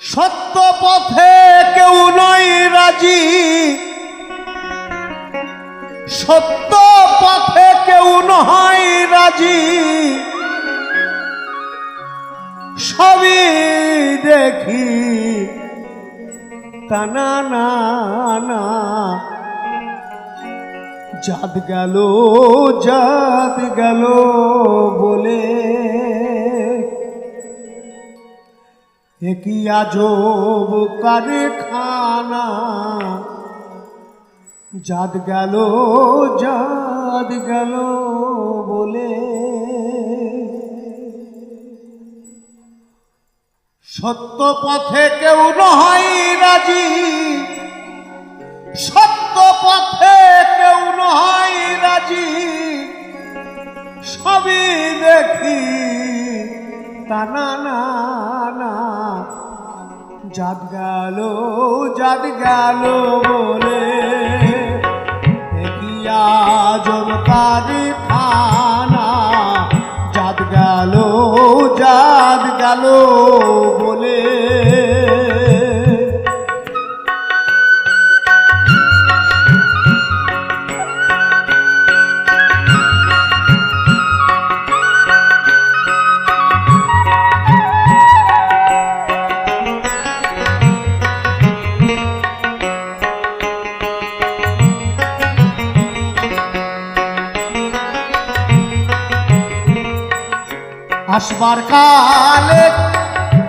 সত্য পথে কেউ নয় রাজি, সত্য পথে কেউ নয় রাজি, সবই দেখি তানা না না। জাত গেল বলে একই আজব কারখানা। জাত গেল বলে সত্য পথে কেউ নয় রাজি, সত্য পথে কেউ নয় রাজি, সবই দেখি তানা না না। জাত গেল বলে একই আজব কারখানা। জাত গেল বলে আসবার কালে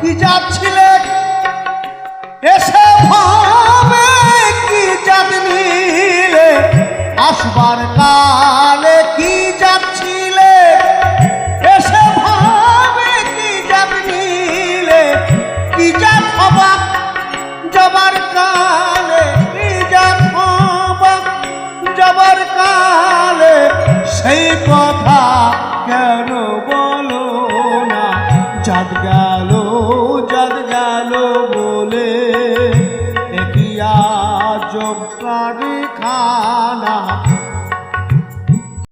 কি যাচ্ছিলে এসে ভাবে কি জাত নিলে। আসবার কালে কি যাচ্ছিলে এসে ভাবে কি জাত নিলে। কি জাত হবা যাবার কালে, কি জাত হবা যাবার কালে, সেই কথা কেন বলো না। জাত গেল বলে একই আজব কারখানা।